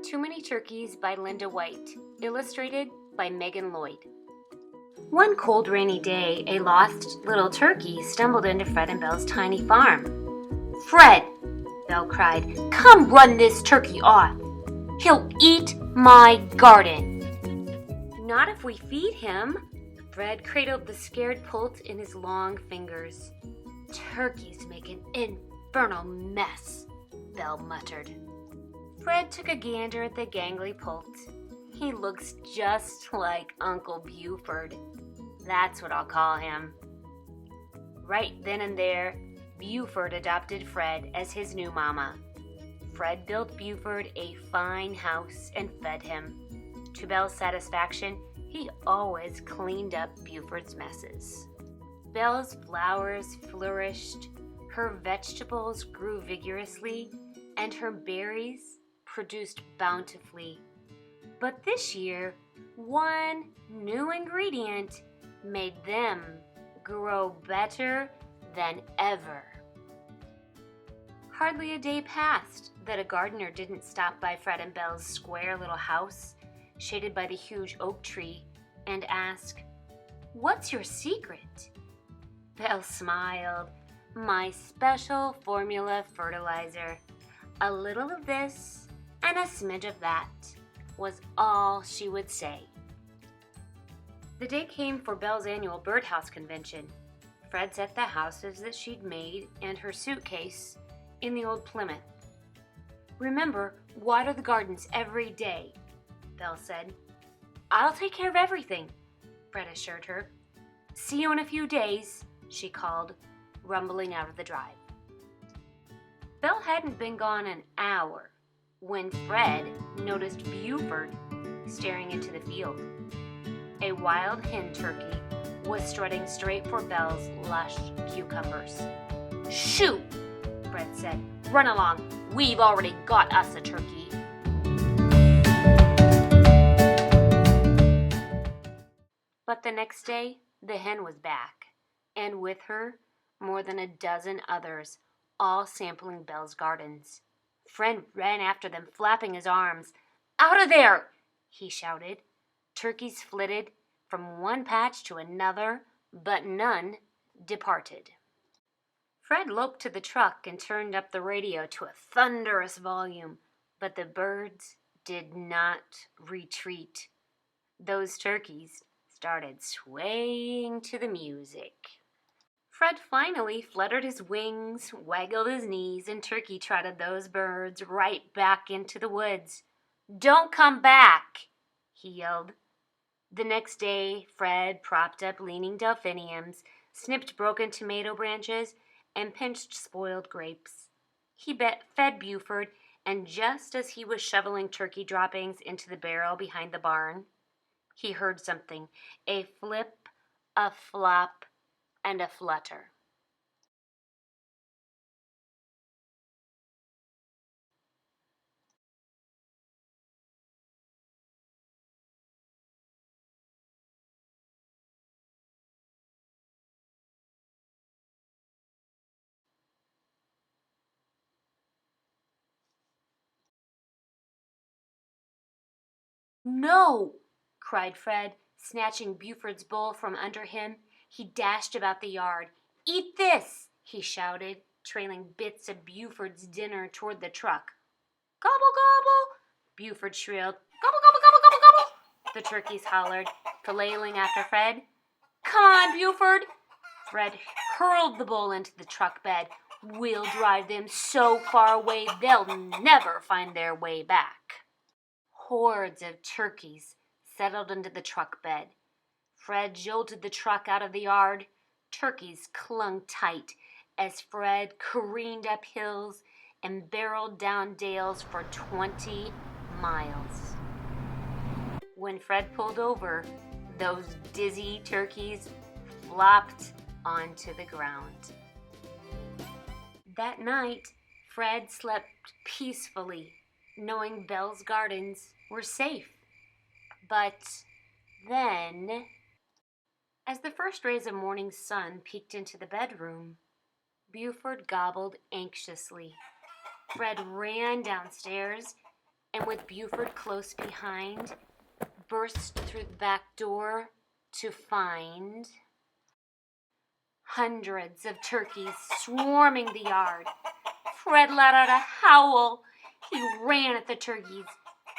Too Many Turkeys by Linda White, illustrated by Megan Lloyd. One cold, rainy day, a lost little turkey stumbled into Fred and Belle's tiny farm. "Fred," Belle cried, "come run this turkey off. He'll eat my garden." "Not if we feed him." Fred cradled the scared poult in his long fingers. "Turkeys make an infernal mess," Belle muttered. Fred took a gander at the gangly poult. "He looks just like Uncle Buford. That's what I'll call him." Right then and there, Buford adopted Fred as his new mama. Fred built Buford a fine house and fed him. To Belle's satisfaction, he always cleaned up Buford's messes. Belle's flowers flourished, her vegetables grew vigorously, and her berries produced bountifully. But this year, one new ingredient made them grow better than ever. Hardly a day passed that a gardener didn't stop by Fred and Belle's square little house, shaded by the huge oak tree, and ask, "What's your secret?" Belle smiled. "My special formula fertilizer. A little of this and a smidge of that," was all she would say. The day came for Belle's annual birdhouse convention. Fred set the houses that she'd made and her suitcase in the old Plymouth. "Remember, water the gardens every day," Belle said. "I'll take care of everything," Fred assured her. "See you in a few days," she called, rumbling out of the drive. Belle hadn't been gone an hour when Fred noticed Buford staring into the field. A wild hen turkey was strutting straight for Belle's lush cucumbers. "Shoo!" Fred said. "Run along. We've already got us a turkey." But the next day, the hen was back, and with her, more than a dozen others, all sampling Belle's gardens. Fred ran after them, flapping his arms. "Out of there!" he shouted. Turkeys flitted from one patch to another, but none departed. Fred loped to the truck and turned up the radio to a thunderous volume, but the birds did not retreat. Those turkeys started swaying to the music. Fred finally fluttered his wings, waggled his knees, and turkey trotted those birds right back into the woods. "Don't come back!" he yelled. The next day, Fred propped up leaning delphiniums, snipped broken tomato branches, and pinched spoiled grapes. He fed Buford, and just as he was shoveling turkey droppings into the barrel behind the barn, he heard something, a flip, a flop, and a flutter. "No!" cried Fred, snatching Buford's bowl from under him. He dashed about the yard. "Eat this!" he shouted, trailing bits of Buford's dinner toward the truck. "Gobble, gobble!" Buford shrilled. "Gobble, gobble, gobble, gobble, gobble!" The turkeys hollered, flailing after Fred. "Come on, Buford!" Fred hurled the bowl into the truck bed. "We'll drive them so far away they'll never find their way back." Hordes of turkeys settled into the truck bed. Fred jolted the truck out of the yard. Turkeys clung tight as Fred careened up hills and barreled down dales for 20 miles. When Fred pulled over, those dizzy turkeys flopped onto the ground. That night, Fred slept peacefully, knowing Belle's gardens were safe. But then, as the first rays of morning sun peeked into the bedroom, Buford gobbled anxiously. Fred ran downstairs and with Buford close behind, burst through the back door to find hundreds of turkeys swarming the yard. Fred let out a howl. He ran at the turkeys.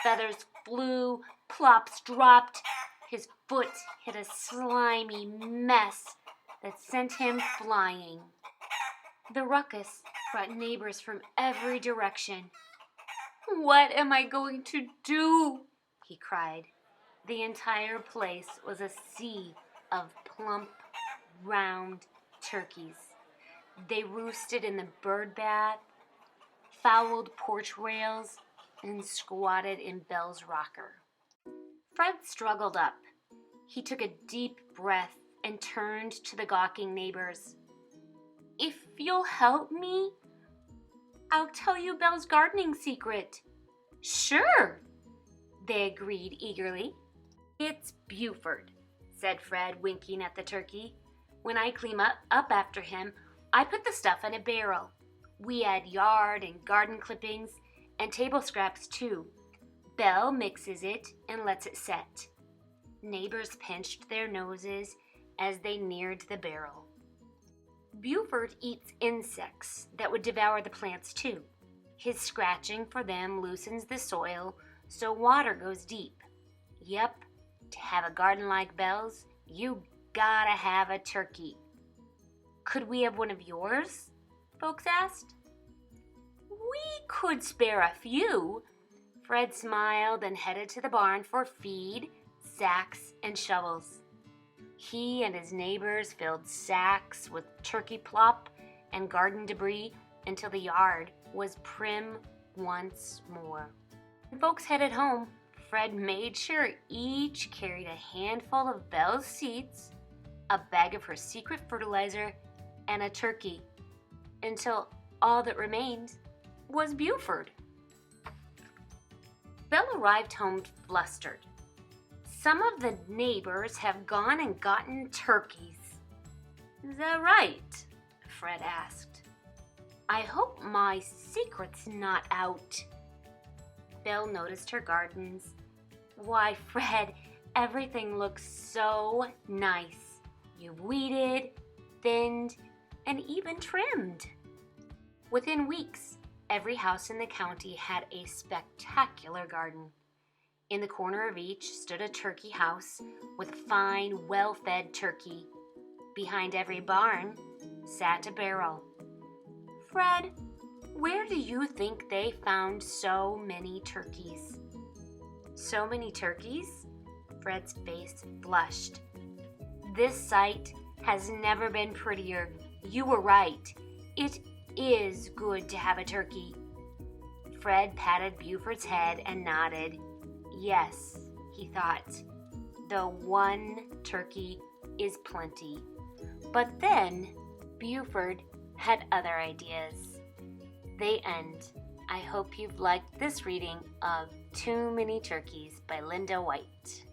Feathers flew, plops dropped. His foot hit a slimy mess that sent him flying. The ruckus brought neighbors from every direction. "What am I going to do?" he cried. The entire place was a sea of plump, round turkeys. They roosted in the bird bath, fouled porch rails, and squatted in Belle's rocker. Fred struggled up. He took a deep breath and turned to the gawking neighbors. "If you'll help me, I'll tell you Belle's gardening secret." "Sure," they agreed eagerly. "It's Buford," said Fred, winking at the turkey. "When I clean up after him, I put the stuff in a barrel. We add yard and garden clippings and table scraps too. Belle mixes it and lets it set." Neighbors pinched their noses as they neared the barrel. Buford eats insects that would devour the plants too. His scratching for them loosens the soil so water goes deep. Yep, to have a garden like Belle's, you gotta have a turkey. "Could we have one of yours?" folks asked. "We could spare a few." Fred smiled and headed to the barn for feed, sacks, and shovels. He and his neighbors filled sacks with turkey plop and garden debris until the yard was prim once more. When folks headed home, Fred made sure each carried a handful of Belle's seeds, a bag of her secret fertilizer, and a turkey, until all that remained was Buford. Belle arrived home flustered. "Some of the neighbors have gone and gotten turkeys." "Is that right?" Fred asked. "I hope my secret's not out." Belle noticed her gardens. "Why, Fred, everything looks so nice. You've weeded, thinned, and even trimmed." Within weeks, every house in the county had a spectacular garden. In the corner of each stood a turkey house with a fine, well-fed turkey. Behind every barn sat a barrel. "Fred, where do you think they found so many turkeys?" "So many turkeys?" Fred's face flushed. "This site has never been prettier. You were right. It is good to have a turkey." Fred patted Buford's head and nodded. Yes, he thought, the one turkey is plenty. But then Buford had other ideas. They end. I hope you've liked this reading of Too Many Turkeys by Linda White.